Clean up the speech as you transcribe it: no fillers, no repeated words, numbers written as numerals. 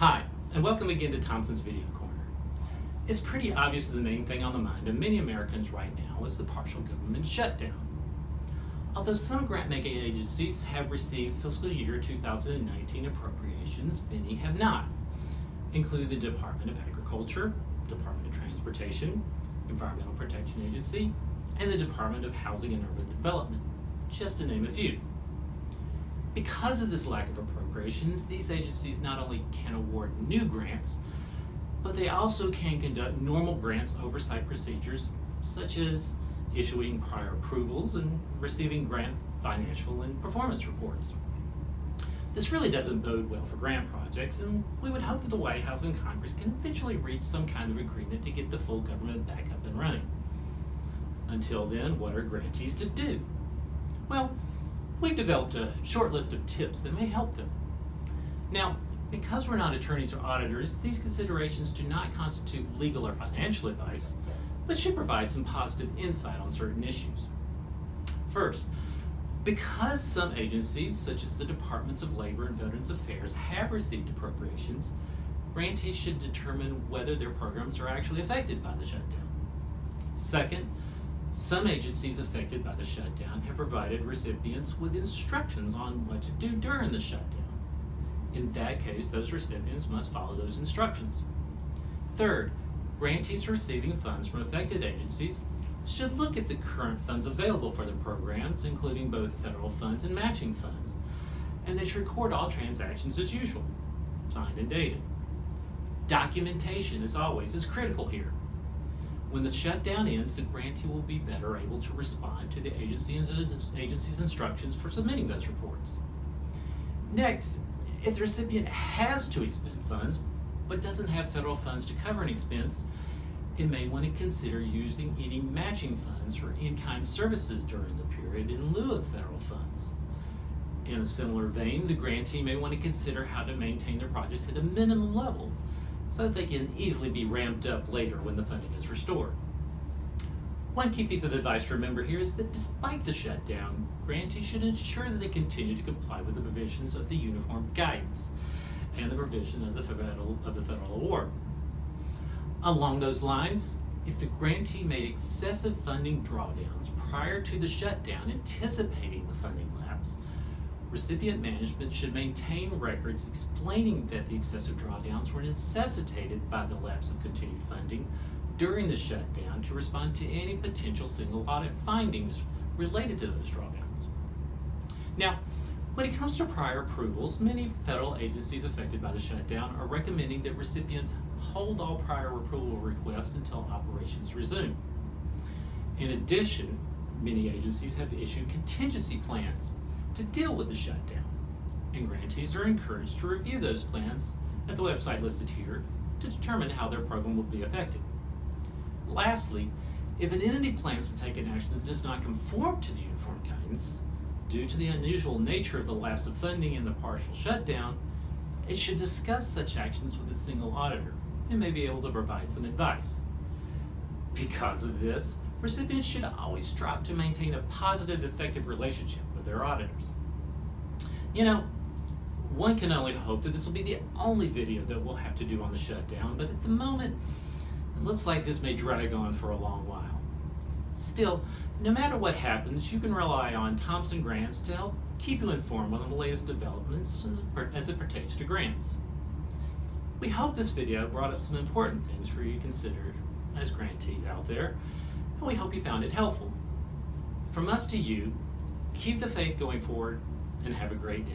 Hi, and welcome again to Thompson's Video Corner. It's pretty obvious that the main thing on the mind of many Americans right now is the partial government shutdown. Although some grant-making agencies have received fiscal year 2019 appropriations, many have not, including the Department of Agriculture, Department of Transportation, Environmental Protection Agency, and the Department of Housing and Urban Development, just to name a few. Because of this lack of appropriations, these agencies not only can award new grants, but they also can conduct normal grants oversight procedures, such as issuing prior approvals and receiving grant financial and performance reports. This really doesn't bode well for grant projects, and we would hope that the White House and Congress can eventually reach some kind of agreement to get the full government back up and running. Until then, what are grantees to do? Well, we've developed a short list of tips that may help them. Now, because we're not attorneys or auditors, these considerations do not constitute legal or financial advice, but should provide some positive insight on certain issues. First, because some agencies, such as the Departments of Labor and Veterans Affairs, have received appropriations, grantees should determine whether their programs are actually affected by the shutdown. Second, some agencies affected by the shutdown have provided recipients with instructions on what to do during the shutdown. In that case, those recipients must follow those instructions. Third, grantees receiving funds from affected agencies should look at the current funds available for their programs, including both federal funds and matching funds, and they should record all transactions as usual, signed and dated. Documentation, as always, is critical here. When the shutdown ends, the grantee will be better able to respond to the agency's instructions for submitting those reports. Next, if the recipient has to expend funds but doesn't have federal funds to cover an expense, it may want to consider using any matching funds or in-kind services during the period in lieu of federal funds. In a similar vein, the grantee may want to consider how to maintain their projects at a minimum level, so that they can easily be ramped up later when the funding is restored. One key piece of advice to remember here is that despite the shutdown, grantees should ensure that they continue to comply with the provisions of the Uniform Guidance and the provision of the federal award. Along those lines, if the grantee made excessive funding drawdowns prior to the shutdown, anticipating the funding lapse, recipient management should maintain records explaining that the excessive drawdowns were necessitated by the lapse of continued funding during the shutdown to respond to any potential single audit findings related to those drawdowns. Now, when it comes to prior approvals, many federal agencies affected by the shutdown are recommending that recipients hold all prior approval requests until operations resume. In addition, many agencies have issued contingency plans to deal with the shutdown, and grantees are encouraged to review those plans at the website listed here to determine how their program will be affected. Lastly, if an entity plans to take an action that does not conform to the Uniform Guidance due to the unusual nature of the lapse of funding in the partial shutdown, it should discuss such actions with a single auditor and may be able to provide some advice. Because of this, recipients should always strive to maintain a positive, effective relationship with their auditors. You know, one can only hope that this will be the only video that we'll have to do on the shutdown, but at the moment, it looks like this may drag on for a long while. Still, no matter what happens, you can rely on Thompson Grants to help keep you informed on the latest developments as it pertains to grants. We hope this video brought up some important things for you to consider as grantees out there, and we hope you found it helpful. From us to you, keep the faith going forward and have a great day.